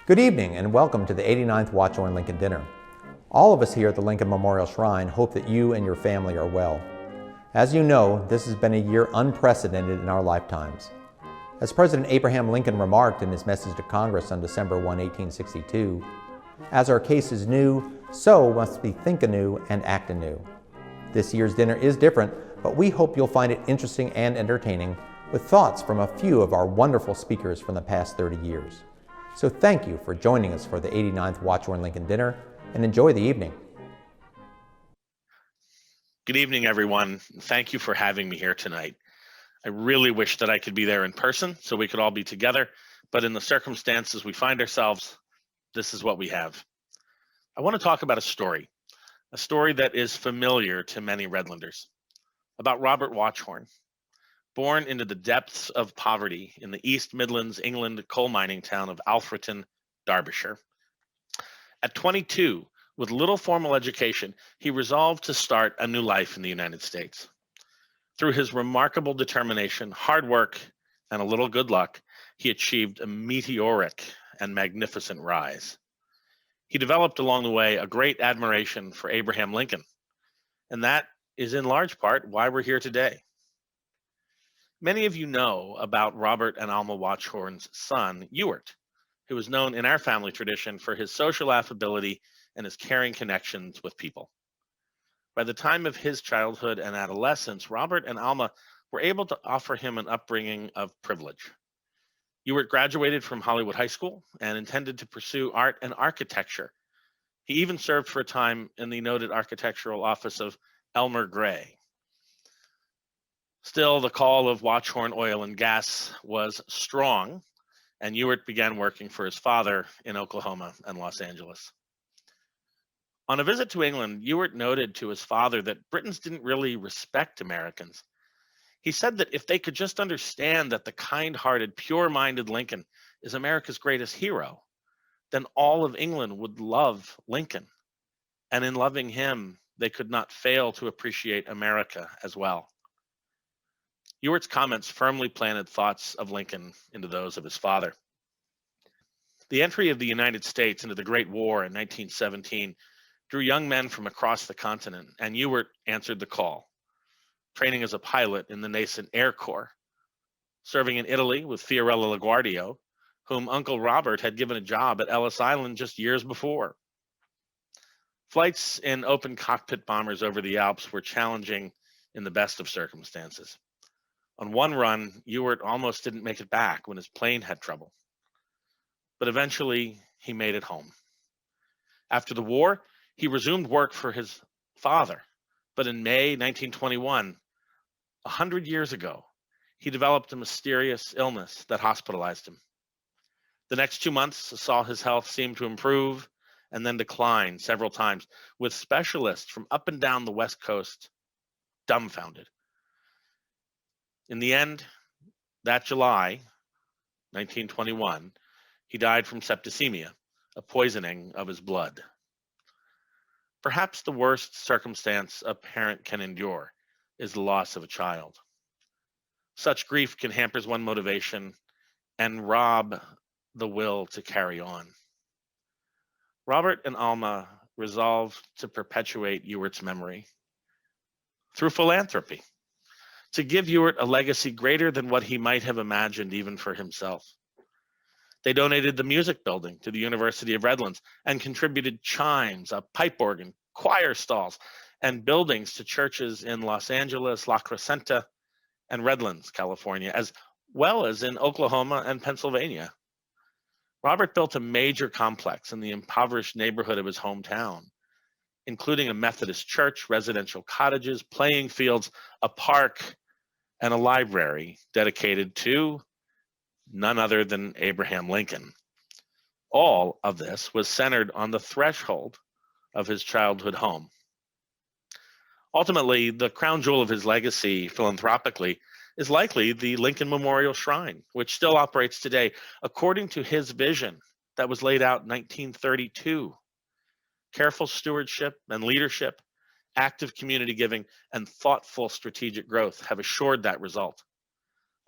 Good evening and welcome to the 89th Watchorn Lincoln Dinner. All of us here at the Lincoln Memorial Shrine hope that you and your family are well. As you know, this has been a year unprecedented in our lifetimes. As President Abraham Lincoln remarked in his message to Congress on December 1, 1862, "As our case is new, so must we think anew and act anew." This year's dinner is different, but we hope you'll find it interesting and entertaining, with thoughts from a few of our wonderful speakers from the past 30 years. So thank you for joining us for the 89th Watchorn Lincoln Dinner, and enjoy the evening. Good evening, everyone. Thank you for having me here tonight. I really wish that I could be there in person so we could all be together, but in the circumstances we find ourselves, this is what we have. I want to talk about a story that is familiar to many Redlanders, about Robert Watchorn. Born into the depths of poverty in the East Midlands, England coal mining town of Alfreton, Derbyshire. At 22, with little formal education, he resolved to start a new life in the United States. Through his remarkable determination, hard work, and a little good luck, he achieved a meteoric and magnificent rise. He developed along the way a great admiration for Abraham Lincoln, and that is in large part why we're here today. Many of you know about Robert and Alma Watchorn's son, Ewart, who was known in our family tradition for his social affability and his caring connections with people. By the time of his childhood and adolescence, Robert and Alma were able to offer him an upbringing of privilege. Ewart graduated from Hollywood High School and intended to pursue art and architecture. He even served for a time in the noted architectural office of Elmer Gray. Still, the call of Watchorn Oil and Gas was strong, and Ewart began working for his father in Oklahoma and Los Angeles. On a visit to England, Ewart noted to his father that Britons didn't really respect Americans. He said that if they could just understand that the kind-hearted, pure-minded Lincoln is America's greatest hero, then all of England would love Lincoln. And in loving him, they could not fail to appreciate America as well. Ewart's comments firmly planted thoughts of Lincoln into those of his father. The entry of the United States into the Great War in 1917 drew young men from across the continent, and Ewart answered the call, training as a pilot in the nascent Air Corps, serving in Italy with Fiorello LaGuardia, whom Uncle Robert had given a job at Ellis Island just years before. Flights in open cockpit bombers over the Alps were challenging in the best of circumstances. On one run, Ewart almost didn't make it back when his plane had trouble. But eventually, he made it home. After the war, he resumed work for his father. But in May 1921, 100 years ago, he developed a mysterious illness that hospitalized him. The next 2 months saw his health seem to improve and then decline several times, with specialists from up and down the West Coast dumbfounded. In the end, that July, 1921, he died from septicemia, a poisoning of his blood. Perhaps the worst circumstance a parent can endure is the loss of a child. Such grief can hamper one's motivation and rob the will to carry on. Robert and Alma resolved to perpetuate Ewart's memory through philanthropy, to give Ewart a legacy greater than what he might have imagined even for himself. They donated the music building to the University of Redlands and contributed chimes, a pipe organ, choir stalls, and buildings to churches in Los Angeles, La Crescenta, and Redlands, California, as well as in Oklahoma and Pennsylvania. Robert built a major complex in the impoverished neighborhood of his hometown, including a Methodist church, residential cottages, playing fields, a park, and a library dedicated to none other than Abraham Lincoln. All of this was centered on the threshold of his childhood home. Ultimately, the crown jewel of his legacy philanthropically is likely the Lincoln Memorial Shrine, which still operates today according to his vision that was laid out in 1932. Careful stewardship and leadership, active community giving, and thoughtful strategic growth have assured that result.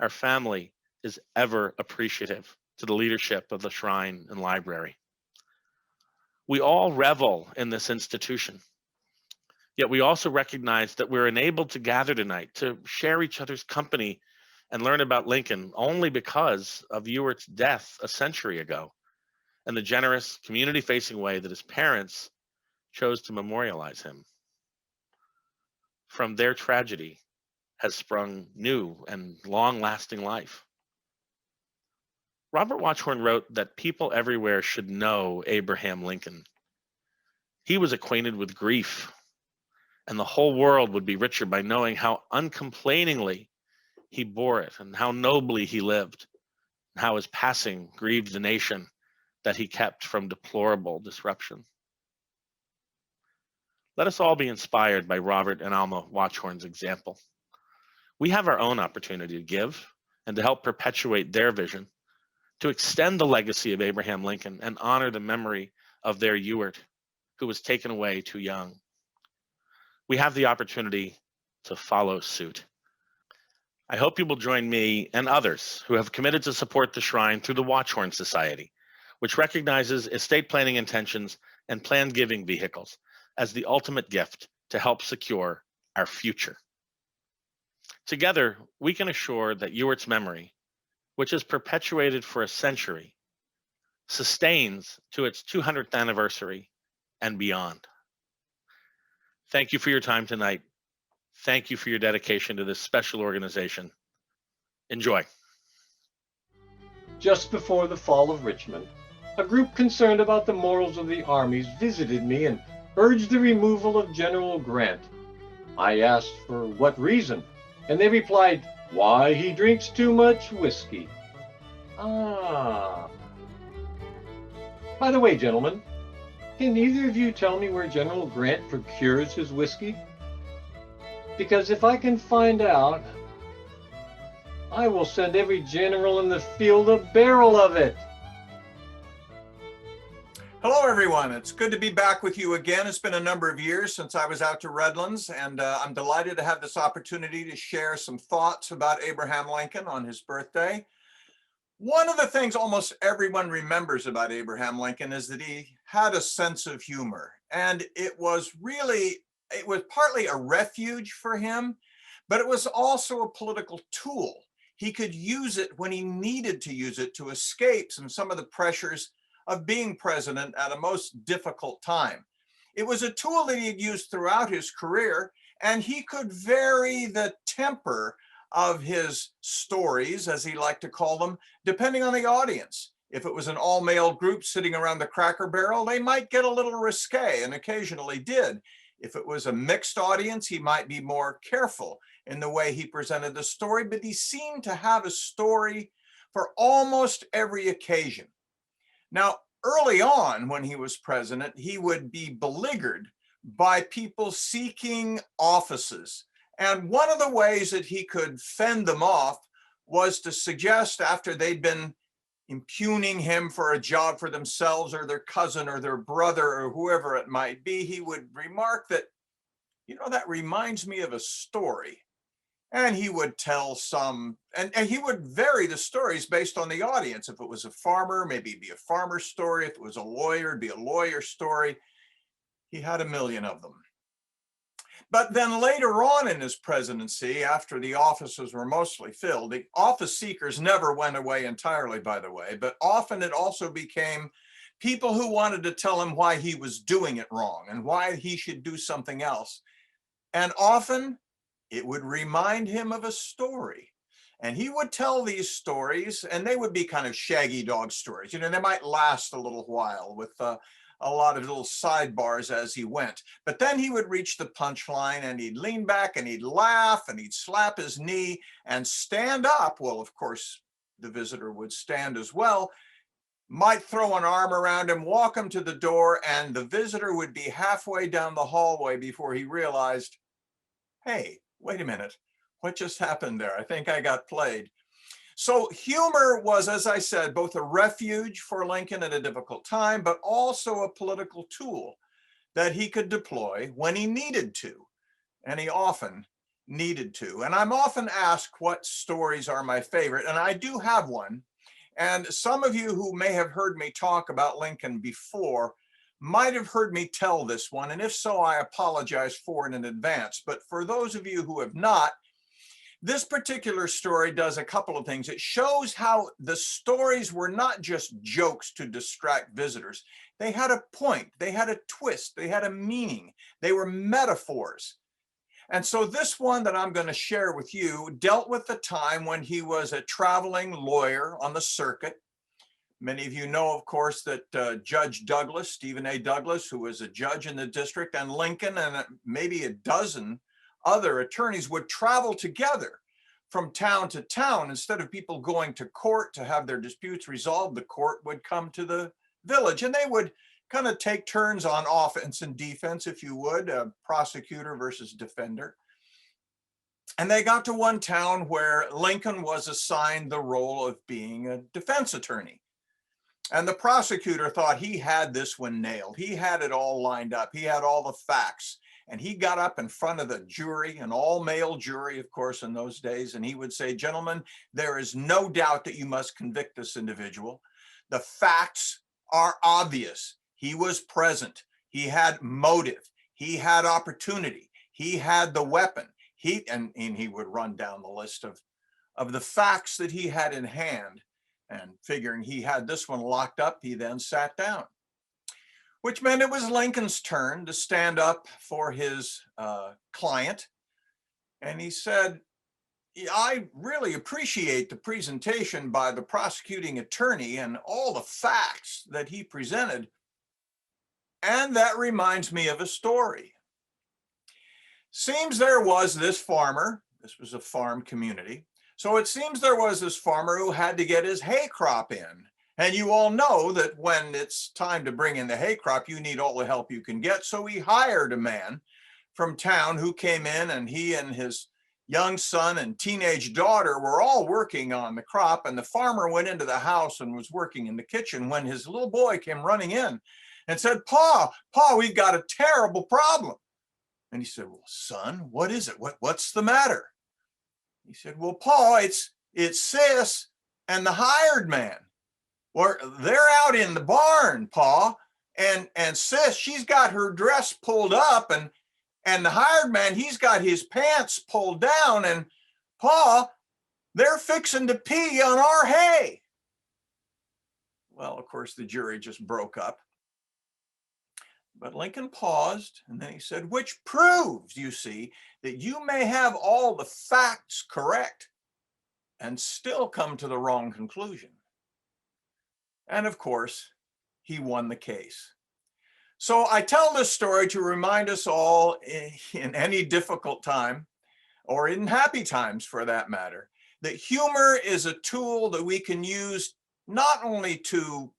Our family is ever appreciative to the leadership of the shrine and library. We all revel in this institution, yet we also recognize that we're enabled to gather tonight to share each other's company and learn about Lincoln only because of Ewart's death a century ago and the generous community-facing way that his parents chose to memorialize him. From their tragedy has sprung new and long-lasting life. Robert Watchorn wrote that people everywhere should know Abraham Lincoln. He was acquainted with grief, and the whole world would be richer by knowing how uncomplainingly he bore it and how nobly he lived, and how his passing grieved the nation that he kept from deplorable disruption. Let us all be inspired by Robert and Alma Watchorn's example. We have our own opportunity to give and to help perpetuate their vision, to extend the legacy of Abraham Lincoln and honor the memory of their Ewart, who was taken away too young. We have the opportunity to follow suit. I hope you will join me and others who have committed to support the shrine through the Watchorn Society, which recognizes estate planning intentions and planned giving vehicles as the ultimate gift to help secure our future. Together, we can assure that Ewart's memory, which is perpetuated for a century, sustains to its 200th anniversary and beyond. Thank you for your time tonight. Thank you for your dedication to this special organization. Enjoy. Just before the fall of Richmond, a group concerned about the morals of the armies visited me and urged the removal of General Grant. I asked for what reason, and they replied, "Why, he drinks too much whiskey." Ah. By the way, gentlemen, can either of you tell me where General Grant procures his whiskey? Because if I can find out, I will send every general in the field a barrel of it. Hello, everyone. It's good to be back with you again. It's been a number of years since I was out to Redlands, and I'm delighted to have this opportunity to share some thoughts about Abraham Lincoln on his birthday. One of the things almost everyone remembers about Abraham Lincoln is that he had a sense of humor, and it was partly a refuge for him, but it was also a political tool. He could use it when he needed to use it to escape some of the pressures of being president at a most difficult time. It was a tool that he had used throughout his career, and he could vary the temper of his stories, as he liked to call them, depending on the audience. If it was an all-male group sitting around the Cracker Barrel, they might get a little risque, and occasionally did. If it was a mixed audience, he might be more careful in the way he presented the story, but he seemed to have a story for almost every occasion. Now, early on when he was president, he would be beleaguered by people seeking offices. And one of the ways that he could fend them off was to suggest, after they'd been impugning him for a job for themselves or their cousin or their brother or whoever it might be, he would remark that, that reminds me of a story. And he would tell some, and he would vary the stories based on the audience. If it was a farmer, maybe it'd be a farmer story. If it was a lawyer, it'd be a lawyer story. He had a million of them. But then later on in his presidency, after the offices were mostly filled, the office seekers never went away entirely, by the way, but often it also became people who wanted to tell him why he was doing it wrong and why he should do something else. And often it would remind him of a story. And he would tell these stories, and they would be kind of shaggy dog stories. They might last a little while with a lot of little sidebars as he went. But then he would reach the punchline, and he'd lean back, and he'd laugh, and he'd slap his knee and stand up. Well, of course, the visitor would stand as well, might throw an arm around him, walk him to the door, and the visitor would be halfway down the hallway before he realized, hey, wait a minute, what just happened there? I think I got played. So humor was, as I said, both a refuge for Lincoln at a difficult time, but also a political tool that he could deploy when he needed to, and he often needed to. And I'm often asked what stories are my favorite, and I do have one. And some of you who may have heard me talk about Lincoln before might have heard me tell this one. And if so, I apologize for it in advance. But for those of you who have not, this particular story does a couple of things. It shows how the stories were not just jokes to distract visitors. They had a point, they had a twist, they had a meaning, they were metaphors. And so this one that I'm going to share with you dealt with the time when he was a traveling lawyer on the circuit. Many of you know, of course, that Judge Douglas, Stephen A. Douglas, who was a judge in the district, and Lincoln and maybe a dozen other attorneys would travel together from town to town. Instead of people going to court to have their disputes resolved, the court would come to the village, and they would kind of take turns on offense and defense, if you would, prosecutor versus defender. And they got to one town where Lincoln was assigned the role of being a defense attorney. And the prosecutor thought he had this one nailed. He had it all lined up. He had all the facts. And he got up in front of the jury, an all-male jury, of course, in those days, and he would say, "Gentlemen, there is no doubt that you must convict this individual. The facts are obvious. He was present. He had motive. He had opportunity. He had the weapon." And he would run down the list of the facts that he had in hand. And figuring he had this one locked up, he then sat down, which meant it was Lincoln's turn to stand up for his client. And he said, "I really appreciate the presentation by the prosecuting attorney and all the facts that he presented. And that reminds me of a story. Seems there was this farmer, this was a farm community. So it seems there was this farmer who had to get his hay crop in. And you all know that when it's time to bring in the hay crop, you need all the help you can get. So he hired a man from town who came in, and he and his young son and teenage daughter were all working on the crop. And the farmer went into the house and was working in the kitchen when his little boy came running in and said, Pa, we've got a terrible problem." And he said, "Well, son, what is it? What's the matter?" He said, "Well, Pa, it's Sis and the hired man. Or they're out in the barn, Pa, and Sis, she's got her dress pulled up, and the hired man, he's got his pants pulled down, and Pa, they're fixing to pee on our hay." Well, of course, the jury just broke up. But Lincoln paused, and then he said, "Which proves, you see, that you may have all the facts correct and still come to the wrong conclusion." And of course, he won the case. So I tell this story to remind us all in any difficult time, or in happy times for that matter, that humor is a tool that we can use not only to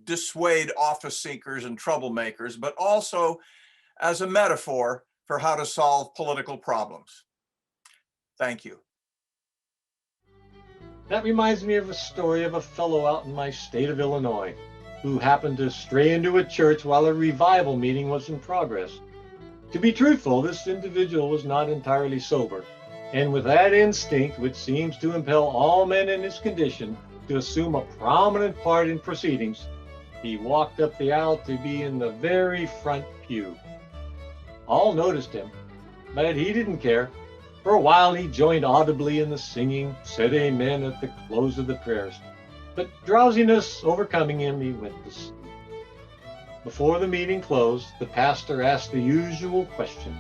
dissuade office seekers and troublemakers, but also as a metaphor for how to solve political problems. Thank you. That reminds me of a story of a fellow out in my state of Illinois who happened to stray into a church while a revival meeting was in progress. To be truthful, this individual was not entirely sober, and with that instinct which seems to impel all men in his condition to assume a prominent part in proceedings, he walked up the aisle to be in the very front pew. All noticed him, but he didn't care. For a while he joined audibly in the singing, said amen at the close of the prayers, but drowsiness overcoming him, he went to sleep. Before the meeting closed, the pastor asked the usual question,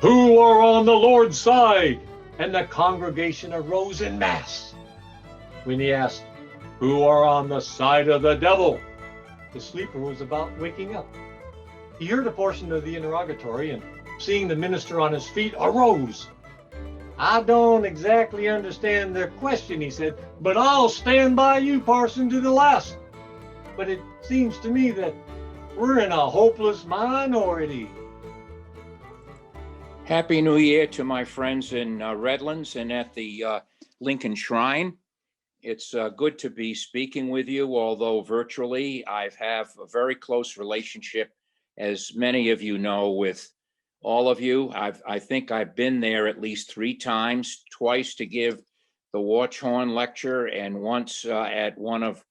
"Who are on the Lord's side?" And the congregation arose en masse. When he asked, "Who are on the side of the devil?" the sleeper was about waking up. He heard a portion of the interrogatory and, seeing the minister on his feet, arose. "I don't exactly understand the question," he said, "but I'll stand by you, parson, to the last. But it seems to me that we're in a hopeless minority." Happy New Year to my friends in Redlands and at the Lincoln Shrine. It's good to be speaking with you, although virtually. I have a very close relationship, as many of you know, with all of you. I think I've been there at least 3 times, twice to give the Watchorn lecture and once at one of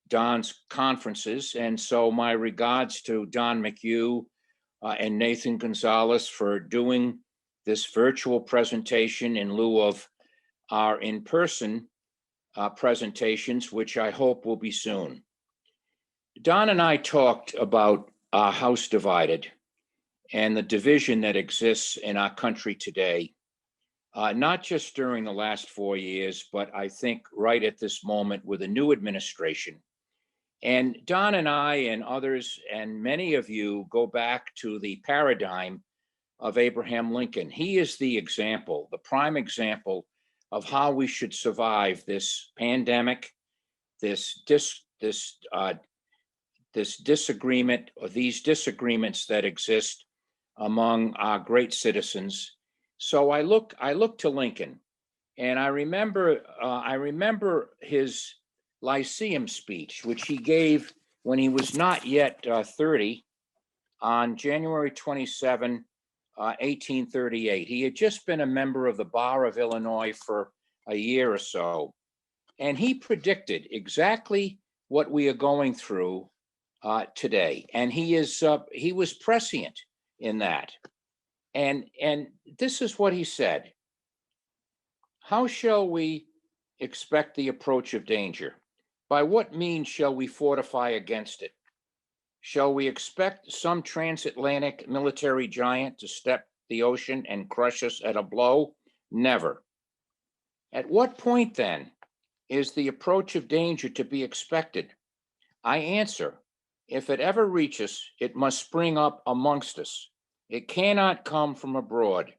Don's conferences. And so my regards to Don McHugh and Nathan Gonzalez for doing this virtual presentation in lieu of our in-person presentations, which I hope will be soon. Don and I talked about our house divided and the division that exists in our country today, not just during the last 4 years, but I think right at this moment with a new administration. And Don and I and others and many of you go back to the paradigm of Abraham Lincoln. He is the example, the prime example of how we should survive this pandemic, this disagreement, or these disagreements that exist among our great citizens. So I look to Lincoln, and I remember his Lyceum speech, which he gave when he was not yet 30, on January 27, 1838. He had just been a member of the Bar of Illinois for a year or so, and he predicted exactly what we are going through today. And he was prescient in that. And this is what he said: "How shall we expect the approach of danger? By what means shall we fortify against it? Shall we expect some transatlantic military giant to step the ocean and crush us at a blow? Never. At what point, then, is the approach of danger to be expected? I answer, if it ever reaches, it must spring up amongst us. It cannot come from abroad.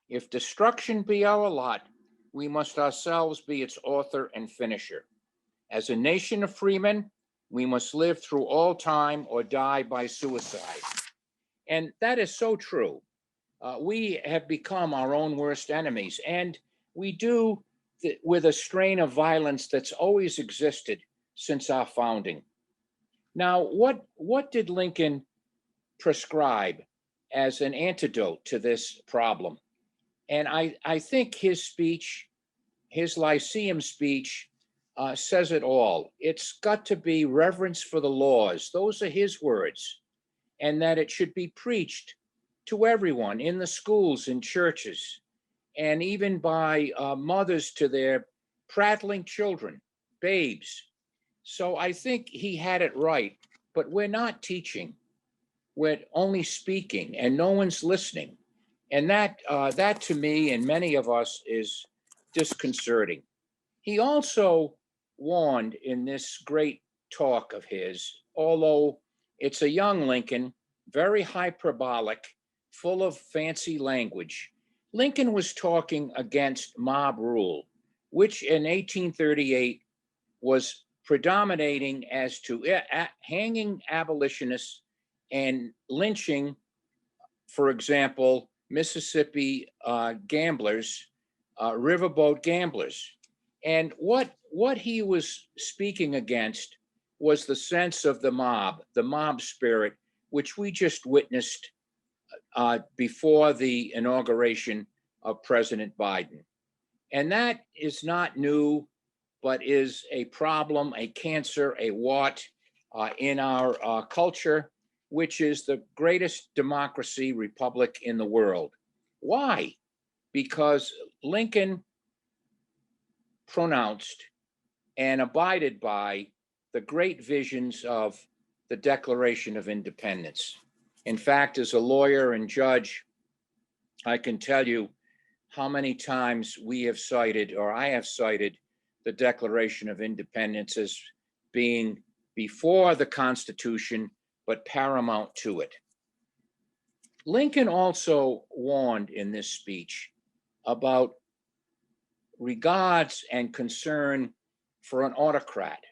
If destruction be our lot, we must ourselves be its author and finisher. As a nation of freemen, we must live through all time or die by suicide." And that is so true. We have become our own worst enemies, and we do with a strain of violence that's always existed since our founding. Now, what did Lincoln prescribe as an antidote to this problem? And I think his speech, his Lyceum speech, says it all. It's got to be reverence for the laws. Those are his words. And that it should be preached to everyone in the schools and churches, and even by mothers to their prattling children, babes. So I think he had it right, but we're not teaching. We're only speaking, and no one's listening. And that to me and many of us is disconcerting. He also warned in this great talk of his, although it's a young Lincoln, very hyperbolic, full of fancy language. Lincoln was talking against mob rule, which in 1838 was predominating as to hanging abolitionists and lynching, for example, Mississippi gamblers, riverboat gamblers. And what he was speaking against was the sense of the mob spirit, which we just witnessed before the inauguration of President Biden. And that is not new, but is a problem, a cancer, a wart in our culture, which is the greatest democracy republic in the world. Why? Because Lincoln pronounced and abided by the great visions of the Declaration of Independence. In fact, as a lawyer and judge, I can tell you how many times we have cited, or I have cited, the Declaration of Independence as being before the Constitution, but paramount to it. Lincoln also warned in this speech about regards and concern for an autocrat,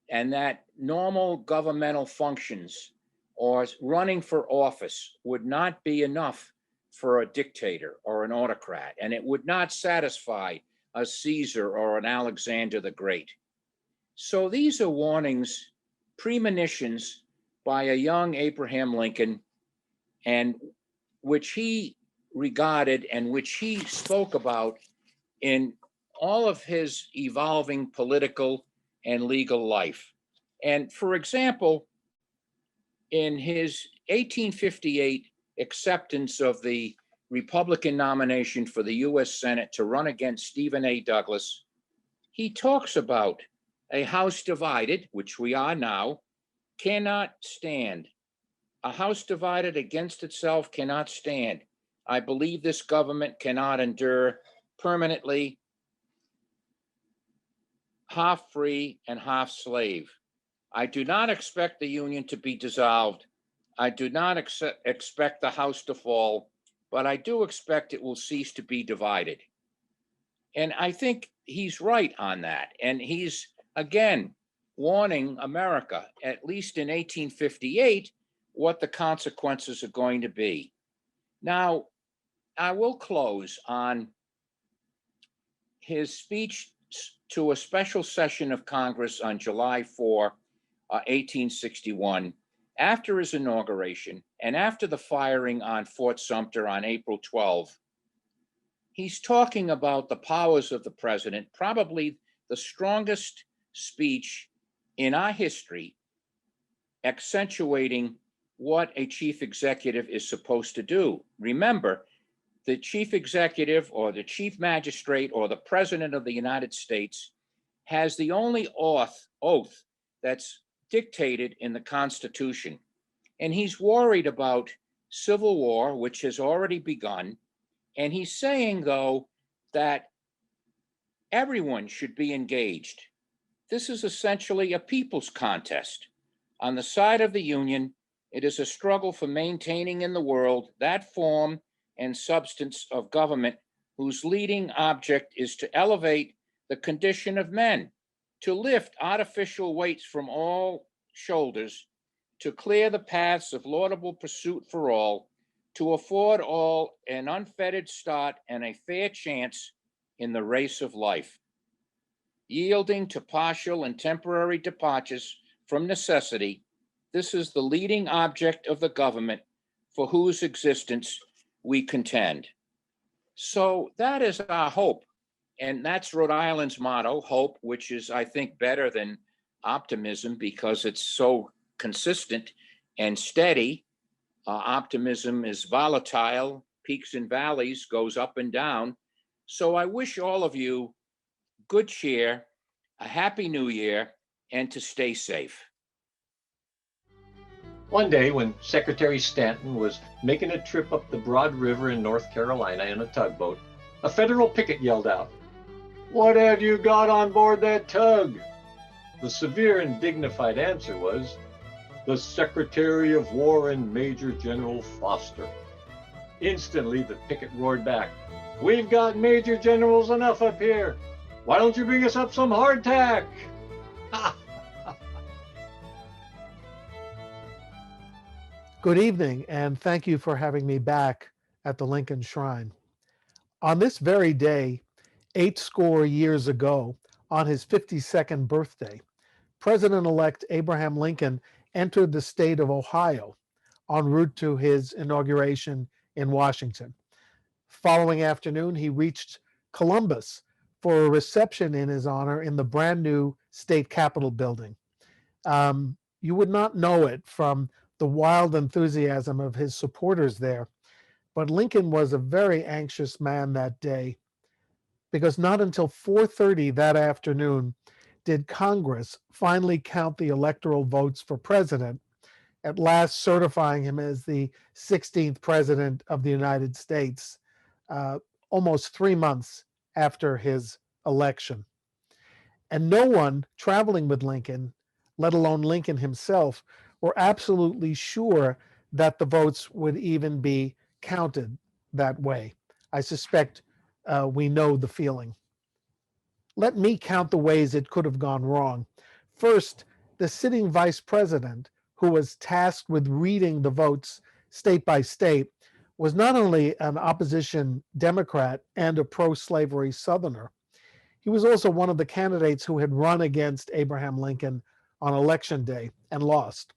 and that normal governmental functions or running for office would not be enough for a dictator or an autocrat, and it would not satisfy a Caesar or an Alexander the Great. So these are warnings, premonitions by a young Abraham Lincoln, and which he regarded and which he spoke about in all of his evolving political and legal life. And for example, in his 1858 acceptance of the Republican nomination for the US Senate to run against Stephen A. Douglas, he talks about a house divided, which we are now, cannot stand. A house divided against itself cannot stand. I believe this government cannot endure permanently, half free and half slave. I do not expect the Union to be dissolved. I do not expect the house to fall, but I do expect it will cease to be divided. And I think he's right on that. And he's, again, warning America, at least in 1858, what the consequences are going to be. Now, I will close on his speech to a special session of Congress on July 4, 1861, after his inauguration and after the firing on Fort Sumter on April 12. He's talking about the powers of the president, probably the strongest speech in our history, accentuating what a chief executive is supposed to do. Remember, the chief executive or the chief magistrate or the president of the United States has the only oath that's dictated in the Constitution. And he's worried about civil war, which has already begun. And he's saying, though, that everyone should be engaged. This is essentially a people's contest. On the side of the Union, it is a struggle for maintaining in the world that form and substance of government whose leading object is to elevate the condition of men, to lift artificial weights from all shoulders, to clear the paths of laudable pursuit for all, to afford all an unfettered start and a fair chance in the race of life. Yielding to partial and temporary departures from necessity, this is the leading object of the government for whose existence we contend. So that is our hope. And that's Rhode Island's motto, hope, which is, I think, better than optimism because it's so consistent and steady. Optimism is volatile, peaks and valleys, goes up and down. So I wish all of you good cheer, a happy new year, and to stay safe. One day when Secretary Stanton was making a trip up the Broad River in North Carolina in a tugboat, a federal picket yelled out, "What have you got on board that tug?" The severe and dignified answer was, "The Secretary of War and Major General Foster." Instantly, the picket roared back, "We've got Major Generals enough up here. Why don't you bring us up some hardtack?" Good evening, and thank you for having me back at the Lincoln Shrine. On this very day, 80 years ago, on his 52nd birthday, President-elect Abraham Lincoln entered the state of Ohio en route to his inauguration in Washington. Following afternoon, he reached Columbus for a reception in his honor in the brand new state capitol building. You would not know it from the wild enthusiasm of his supporters there, but Lincoln was a very anxious man that day, because not until 4:30 that afternoon did Congress finally count the electoral votes for president, at last certifying him as the 16th president of the United States, almost 3 months after his election. And no one traveling with Lincoln, let alone Lincoln himself, were absolutely sure that the votes would even be counted that way. I suspect we know the feeling. Let me count the ways it could have gone wrong. First, the sitting vice president, who was tasked with reading the votes state by state, was not only an opposition Democrat and a pro-slavery Southerner, he was also one of the candidates who had run against Abraham Lincoln on election day and lost.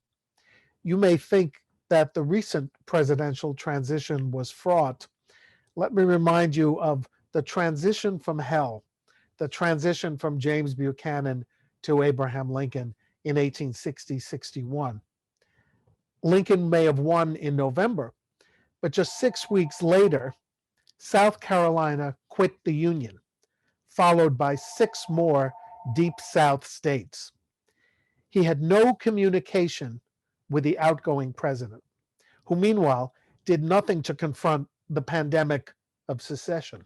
You may think that the recent presidential transition was fraught. Let me remind you of the transition from hell the transition from James Buchanan to Abraham Lincoln in 1860-61. Lincoln may have won in November, but just 6 weeks later, South Carolina quit the Union, followed by 6 more Deep South states. He had no communication with the outgoing president, who meanwhile did nothing to confront the pandemic of secession.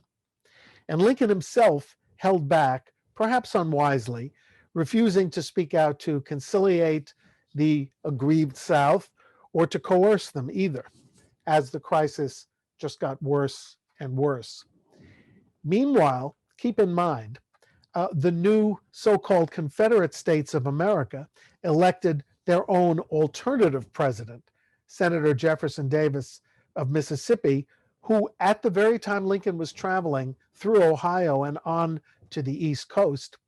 And Lincoln himself held back, perhaps unwisely, refusing to speak out to conciliate the aggrieved South or to coerce them either, as the crisis just got worse and worse. Meanwhile, keep in mind, the new so-called Confederate States of America elected their own alternative president, Senator Jefferson Davis of Mississippi, who at the very time Lincoln was traveling through Ohio and on to the East Coast,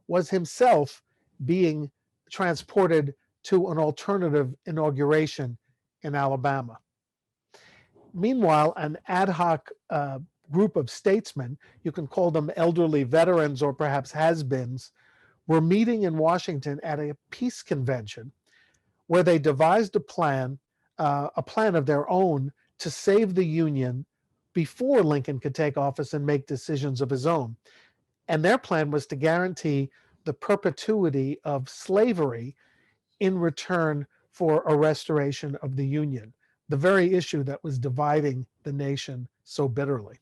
was himself being transported to an alternative inauguration in Alabama. Meanwhile, an ad hoc group of statesmen, you can call them elderly veterans or perhaps has-beens, were meeting in Washington at a peace convention where they devised a plan of their own to save the Union before Lincoln could take office and make decisions of his own. And their plan was to guarantee the perpetuity of slavery in return for a restoration of the Union, the very issue that was dividing the nation so bitterly.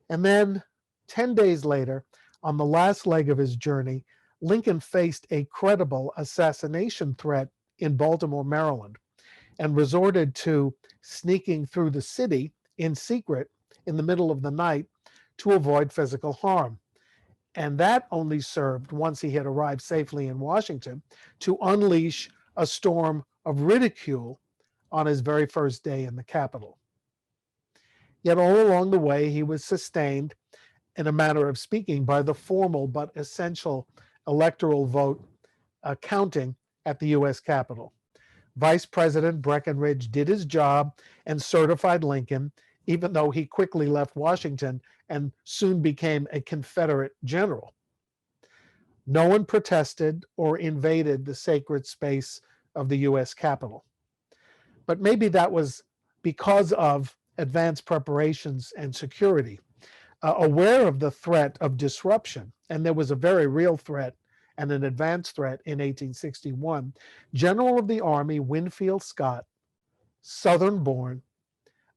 And then 10 days later, on the last leg of his journey, Lincoln faced a credible assassination threat in Baltimore, Maryland, and resorted to sneaking through the city in secret in the middle of the night to avoid physical harm. And that only served, once he had arrived safely in Washington, to unleash a storm of ridicule on his very first day in the Capitol. Yet all along the way, he was sustained, in a manner of speaking, by the formal but essential electoral vote counting at the U.S. Capitol. Vice President Breckinridge did his job and certified Lincoln, even though he quickly left Washington and soon became a Confederate general. No one protested or invaded the sacred space of the U.S. Capitol. But maybe that was because of advanced preparations and security. Aware of the threat of disruption, and there was a very real threat and an advanced threat in 1861, General of the Army Winfield Scott, Southern born,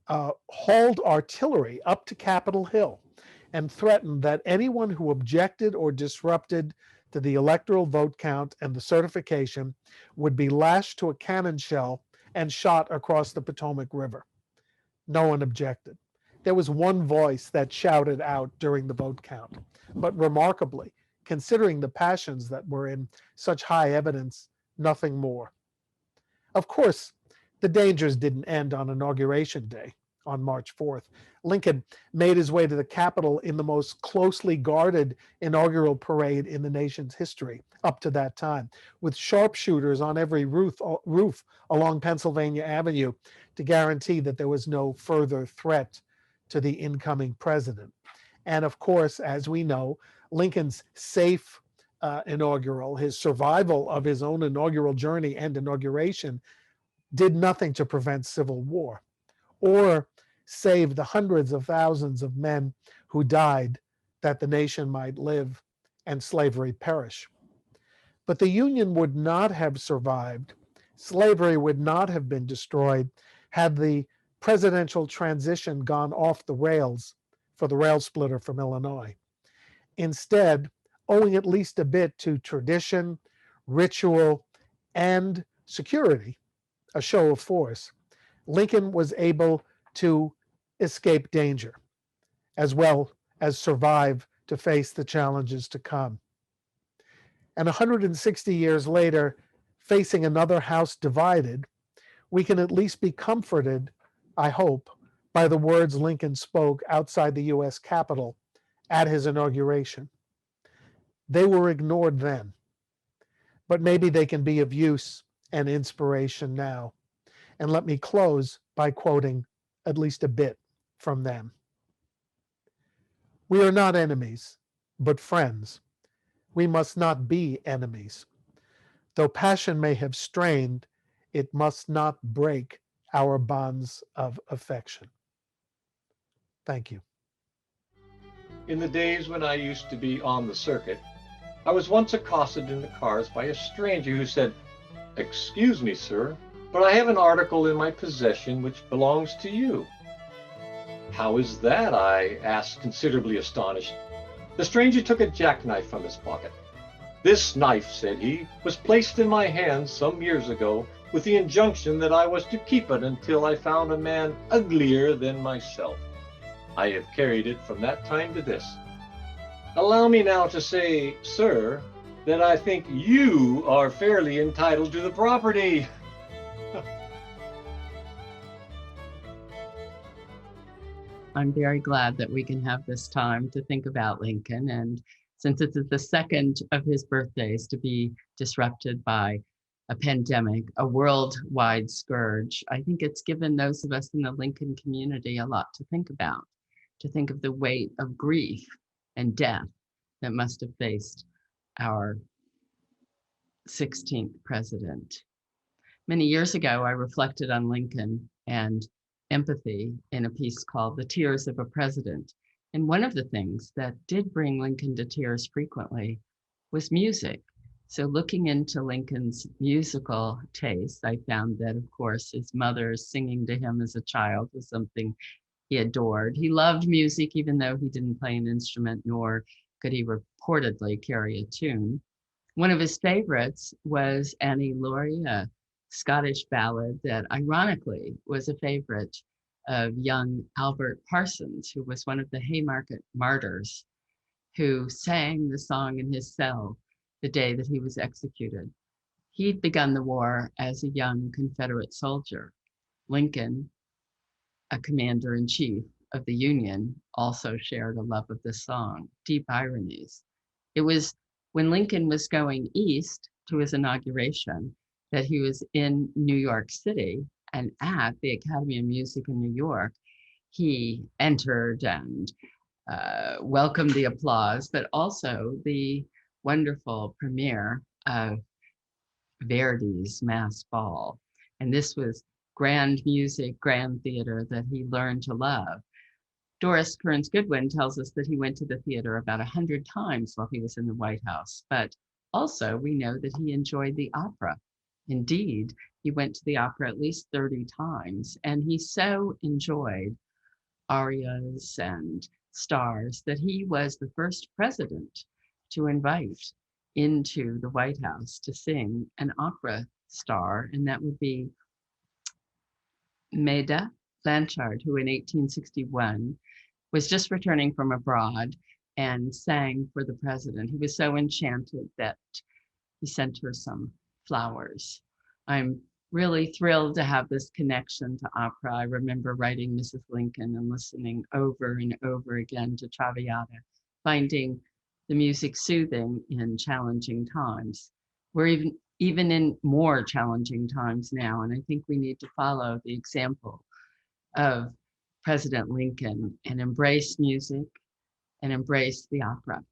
hauled artillery up to Capitol Hill and threatened that anyone who objected or disrupted to the electoral vote count and the certification would be lashed to a cannon shell and shot across the Potomac River. No one objected. There was one voice that shouted out during the vote count, but remarkably, considering the passions that were in such high evidence, nothing more. Of course, the dangers didn't end on Inauguration Day on March 4th. Lincoln made his way to the Capitol in the most closely guarded inaugural parade in the nation's history up to that time, with sharpshooters on every roof along Pennsylvania Avenue to guarantee that there was no further threat to the incoming president. And of course, as we know, Lincoln's safe inaugural, his survival of his own inaugural journey and inauguration, did nothing to prevent civil war or save the hundreds of thousands of men who died that the nation might live and slavery perish. But the Union would not have survived, slavery would not have been destroyed had the presidential transition gone off the rails for the rail splitter from Illinois. Instead, owing at least a bit to tradition, ritual, and security, a show of force, Lincoln was able to escape danger, as well as survive to face the challenges to come. And 160 years later, facing another house divided, we can at least be comforted, I hope, by the words Lincoln spoke outside the U.S. Capitol at his inauguration. They were ignored then, but maybe they can be of use and inspiration now. And let me close by quoting at least a bit from them. "We are not enemies. but friends. We must not be enemies. Though passion may have strained, it must not break our bonds of affection. Thank you. In the days when I used to be on the circuit, I was once accosted in the cars by a stranger who said, "Excuse me, sir, but I have an article in my possession which belongs to you." "How is that?" I asked, considerably astonished. The stranger took a jackknife from his pocket. "This knife," said he, "was placed in my hands some years ago with the injunction that I was to keep it until I found a man uglier than myself. I have carried it from that time to this. Allow me now to say, sir, that I think you are fairly entitled to the property." I'm very glad that we can have this time to think about Lincoln. And since this is the second of his birthdays to be disrupted by a pandemic, a worldwide scourge, I think it's given those of us in the Lincoln community a lot to think about, to think of the weight of grief and death that must have faced our 16th president. Many years ago, I reflected on Lincoln and empathy in a piece called The Tears of a President. And one of the things that did bring Lincoln to tears frequently was music. So looking into Lincoln's musical taste, I found that, of course, his mother singing to him as a child was something he adored. He loved music, even though he didn't play an instrument, nor could he reportedly carry a tune. One of his favorites was Anew, a Scottish ballad that ironically was a favorite of young Albert Parsons, who was one of the Haymarket martyrs, who sang the song in his cell the day that he was executed. He'd begun the war as a young Confederate soldier. Lincoln, a commander-in-chief of the Union, also shared a love of the song. Deep ironies. It was when Lincoln was going east to his inauguration that he was in New York City, and at the Academy of Music in New York, he entered and welcomed the applause, but also the wonderful premiere of Verdi's Mass Ball. And this was grand music, grand theater that he learned to love. Doris Kearns Goodwin tells us that he went to the theater about 100 times while he was in the White House, but also we know that he enjoyed the opera. Indeed, he went to the opera at least 30 times, and he so enjoyed arias and stars that he was the first president to invite into the White House to sing an opera star, and that would be Maida Blanchard, who in 1861 was just returning from abroad and sang for the president. He was so enchanted that he sent her some flowers. I'm really thrilled to have this connection to opera. I remember writing Mrs. Lincoln and listening over and over again to Traviata, finding the music soothing in challenging times. We're even in more challenging times now, and I think we need to follow the example of President Lincoln and embrace music and embrace the opera.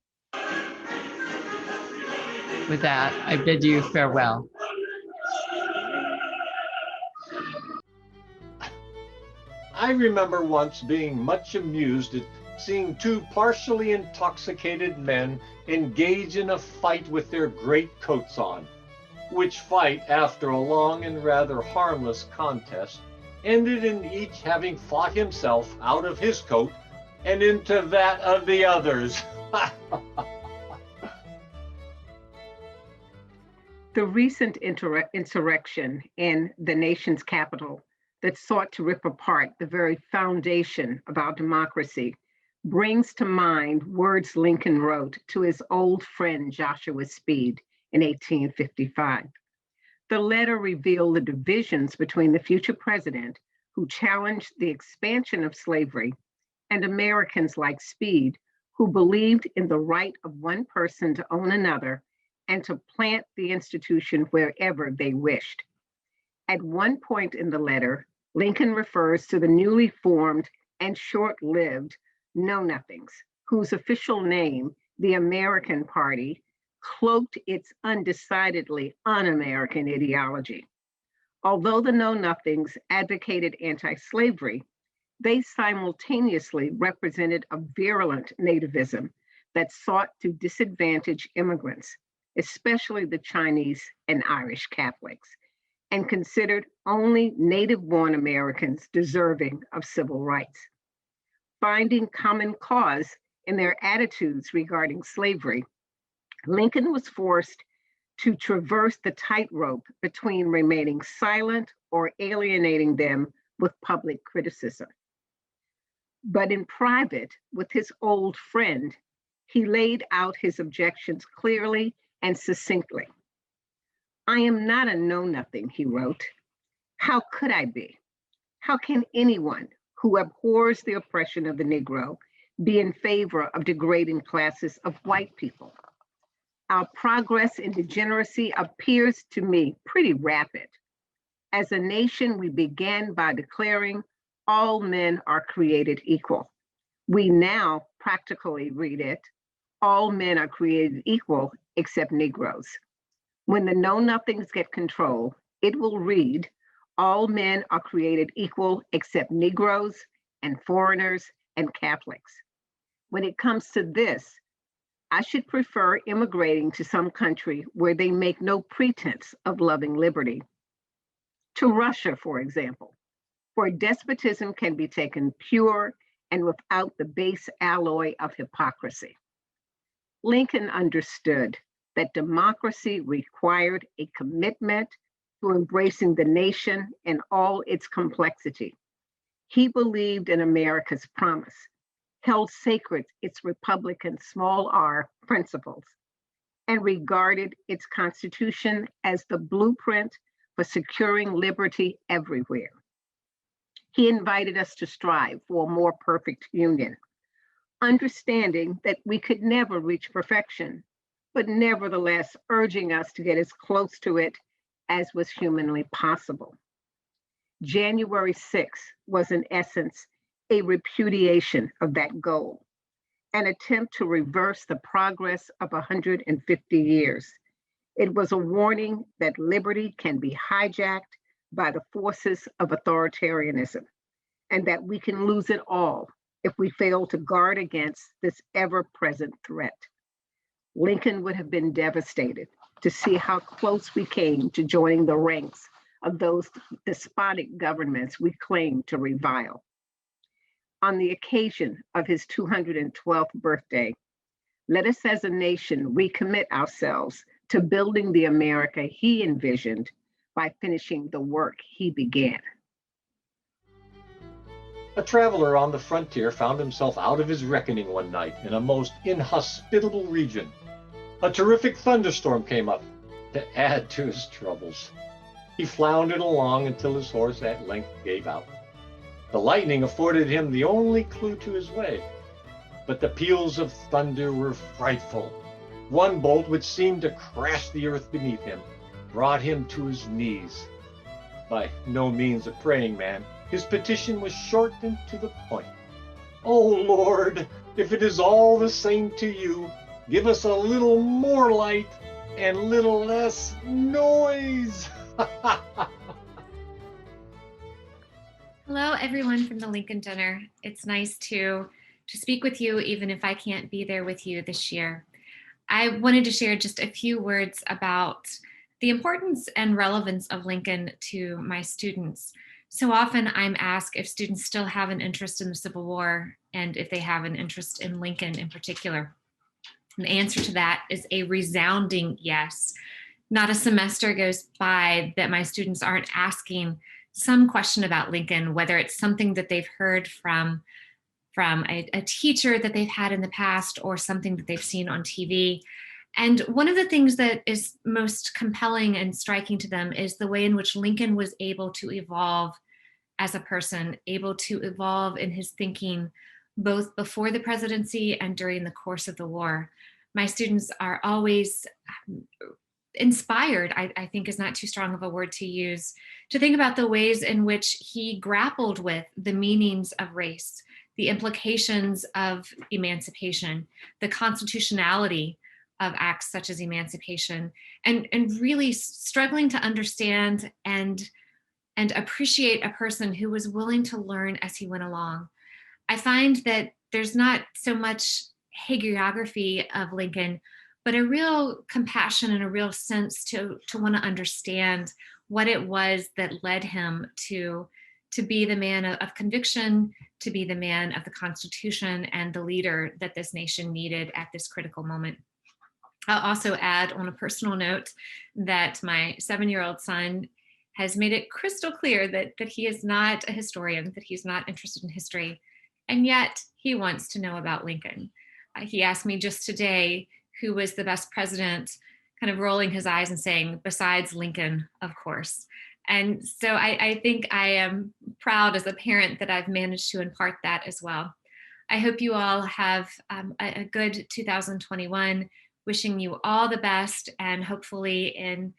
With that, I bid you farewell. I remember once being much amused at seeing two partially intoxicated men engage in a fight with their great coats on, which fight, after a long and rather harmless contest, ended in each having fought himself out of his coat and into that of the others. The recent insurrection in the nation's capital that sought to rip apart the very foundation of our democracy brings to mind words Lincoln wrote to his old friend Joshua Speed in 1855. The letter revealed the divisions between the future president, who challenged the expansion of slavery, and Americans like Speed, who believed in the right of one person to own another and to plant the institution wherever they wished. At one point in the letter, Lincoln refers to the newly formed and short-lived Know-Nothings, whose official name the American Party cloaked its undecidedly un-American ideology. Although the Know Nothings advocated anti-slavery, they simultaneously represented a virulent nativism that sought to disadvantage immigrants, especially the Chinese and Irish Catholics, and considered only native-born Americans deserving of civil rights. Finding common cause in their attitudes regarding slavery, Lincoln was forced to traverse the tightrope between remaining silent or alienating them with public criticism. But in private, with his old friend, he laid out his objections clearly and succinctly. "I am not a know-nothing," he wrote. "How could I be? How can anyone who abhors the oppression of the Negro be in favor of degrading classes of white people? Our progress in degeneracy appears to me pretty rapid. As a nation, we began by declaring all men are created equal. We now practically read it, all men are created equal except Negroes. When the know-nothings get control, it will read, all men are created equal except Negroes and foreigners and Catholics. When it comes to this, I should prefer immigrating to some country where they make no pretense of loving liberty. To Russia, for example, where despotism can be taken pure and without the base alloy of hypocrisy." Lincoln understood that democracy required a commitment to embracing the nation in all its complexity. He believed in America's promise, held sacred its Republican small r principles, and regarded its Constitution as the blueprint for securing liberty everywhere. He invited us to strive for a more perfect union, understanding that we could never reach perfection, but nevertheless urging us to get as close to it as was humanly possible. January 6th was in essence a repudiation of that goal, an attempt to reverse the progress of 150 years. It was a warning that liberty can be hijacked by the forces of authoritarianism, and that we can lose it all if we fail to guard against this ever-present threat. Lincoln would have been devastated to see how close we came to joining the ranks of those despotic governments we claim to revile. On the occasion of his 212th birthday, let us as a nation recommit ourselves to building the America he envisioned by finishing the work he began. A traveler on the frontier found himself out of his reckoning one night in a most inhospitable region. A terrific thunderstorm came up to add to his troubles. He floundered along until his horse at length gave out. The lightning afforded him the only clue to his way, but the peals of thunder were frightful. One bolt, which seemed to crash the earth beneath him, brought him to his knees. By no means a praying man, his petition was short and to the point. "Oh Lord, if it is all the same to you, give us a little more light and little less noise." Hello, everyone from the Lincoln Dinner. It's nice to speak with you, even if I can't be there with you this year. I wanted to share just a few words about the importance and relevance of Lincoln to my students. So often I'm asked if students still have an interest in the Civil War and if they have an interest in Lincoln in particular. And the answer to that is a resounding yes. Not a semester goes by that my students aren't asking some question about Lincoln, whether it's something that they've heard from a teacher that they've had in the past or something that they've seen on TV. And one of the things that is most compelling and striking to them is the way in which Lincoln was able to evolve as a person, able to evolve in his thinking, both before the presidency and during the course of the war. My students are always inspired, I think is not too strong of a word to use, to think about the ways in which he grappled with the meanings of race, the implications of emancipation, the constitutionality of acts such as emancipation, and really struggling to understand and appreciate a person who was willing to learn as he went along. I find that there's not so much hagiography of Lincoln, but a real compassion and a real sense to want to understand what it was that led him to be the man of conviction, to be the man of the Constitution, and the leader that this nation needed at this critical moment. I'll also add on a personal note that my 7-year-old son has made it crystal clear that he is not a historian, that he's not interested in history, and yet he wants to know about Lincoln. He asked me just today who was the best president, kind of rolling his eyes and saying, besides Lincoln, of course. And so I think I am proud as a parent that I've managed to impart that as well. I hope you all have a good 2021, wishing you all the best, and hopefully in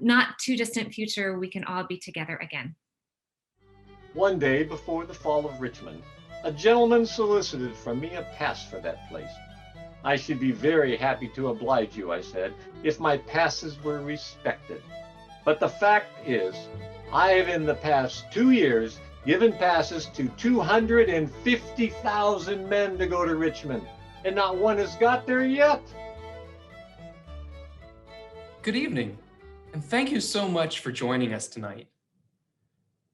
not too distant future, we can all be together again. One day before the fall of Richmond, a gentleman solicited from me a pass for that place. I should be very happy to oblige you, I said, if my passes were respected. But the fact is, I have in the past 2 years given passes to 250,000 men to go to Richmond, and not one has got there yet. Good evening, and thank you so much for joining us tonight.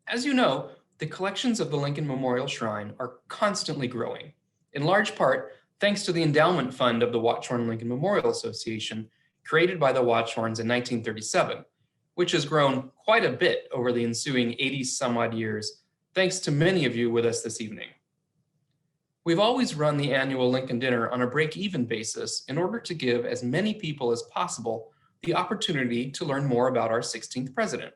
As you know, the collections of the Lincoln Memorial Shrine are constantly growing, in large part thanks to the endowment fund of the Watchorn Lincoln Memorial Association, created by the Watchorns in 1937, which has grown quite a bit over the ensuing 80-some-odd years, thanks to many of you with us this evening. We've always run the annual Lincoln Dinner on a break-even basis in order to give as many people as possible the opportunity to learn more about our 16th president.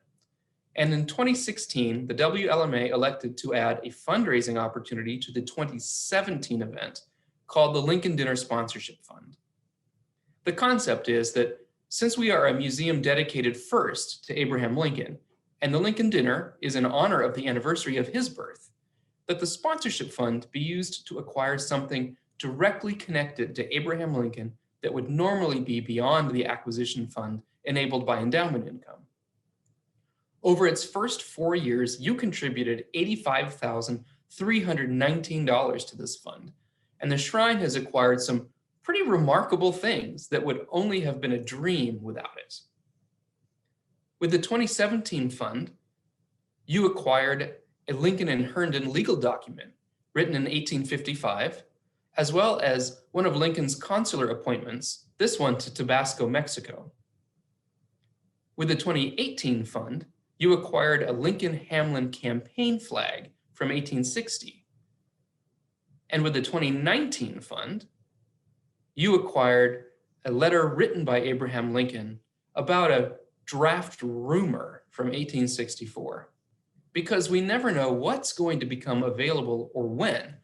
And in 2016, the WLMA elected to add a fundraising opportunity to the 2017 event called the Lincoln Dinner Sponsorship Fund. The concept is that since we are a museum dedicated first to Abraham Lincoln, and the Lincoln Dinner is in honor of the anniversary of his birth, that the sponsorship fund be used to acquire something directly connected to Abraham Lincoln that would normally be beyond the acquisition fund enabled by endowment income. Over its first 4 years, you contributed $85,319 to this fund, and the Shrine has acquired some pretty remarkable things that would only have been a dream without it. With the 2017 fund, you acquired a Lincoln and Herndon legal document written in 1855, as well as one of Lincoln's consular appointments, this one to Tabasco, Mexico. With the 2018 fund, you acquired a Lincoln-Hamlin campaign flag from 1860. And with the 2019 fund, you acquired a letter written by Abraham Lincoln about a draft rumor from 1864. Because we never know what's going to become available or when,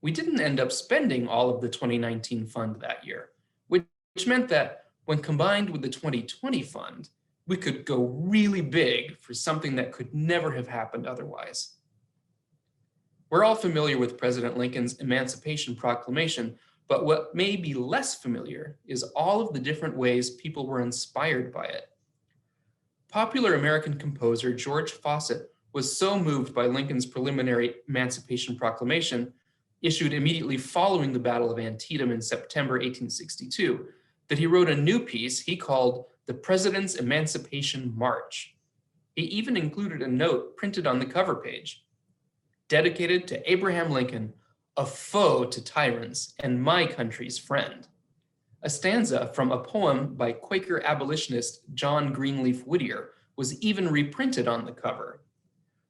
we didn't end up spending all of the 2019 fund that year, which meant that when combined with the 2020 fund, we could go really big for something that could never have happened otherwise. We're all familiar with President Lincoln's Emancipation Proclamation, but what may be less familiar is all of the different ways people were inspired by it. Popular American composer George Fawcett was so moved by Lincoln's preliminary Emancipation Proclamation, issued immediately following the Battle of Antietam in September 1862, that he wrote a new piece he called The President's Emancipation March. He even included a note printed on the cover page, dedicated to Abraham Lincoln, a foe to tyrants and my country's friend. A stanza from a poem by Quaker abolitionist John Greenleaf Whittier was even reprinted on the cover.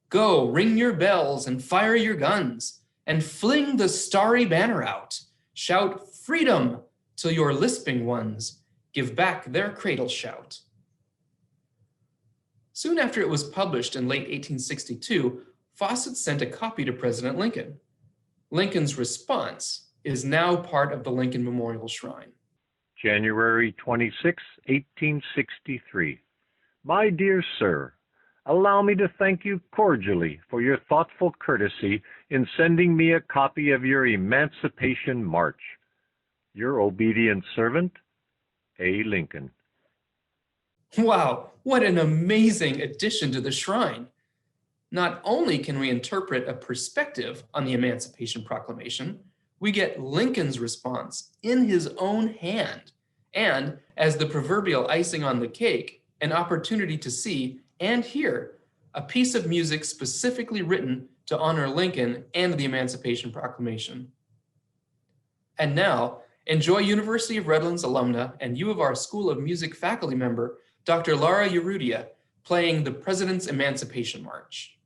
Go, ring your bells and fire your guns, and fling the starry banner out. Shout freedom till your lisping ones give back their cradle shout. Soon after it was published in late 1862, Fawcett sent a copy to President Lincoln. Lincoln's response is now part of the Lincoln Memorial Shrine. January 26, 1863. My dear sir, allow me to thank you cordially for your thoughtful courtesy in sending me a copy of your Emancipation March. Your obedient servant, A. Lincoln. Wow, what an amazing addition to the shrine. Not only can we interpret a perspective on the Emancipation Proclamation, we get Lincoln's response in his own hand, and, as the proverbial icing on the cake, an opportunity to see and hear a piece of music specifically written to honor Lincoln and the Emancipation Proclamation. And now, enjoy University of Redlands alumna and U of R School of Music faculty member, Dr. Laura Urrutia, playing the President's Emancipation March.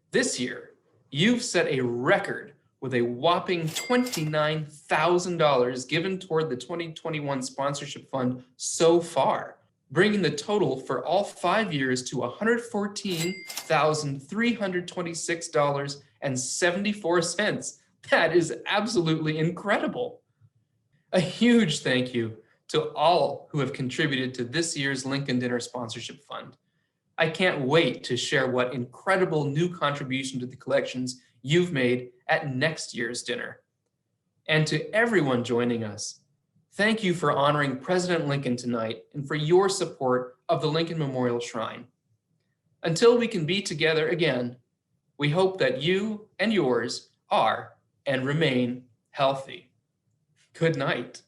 This year, you've set a record with a whopping $29,000 given toward the 2021 sponsorship fund so far, bringing the total for all 5 years to $114,326.74. That is absolutely incredible. A huge thank you to all who have contributed to this year's Lincoln Dinner Sponsorship Fund. I can't wait to share what incredible new contribution to the collections you've made at next year's dinner. And to everyone joining us, thank you for honoring President Lincoln tonight and for your support of the Lincoln Memorial Shrine. Until we can be together again, we hope that you and yours are and remain healthy. Good night.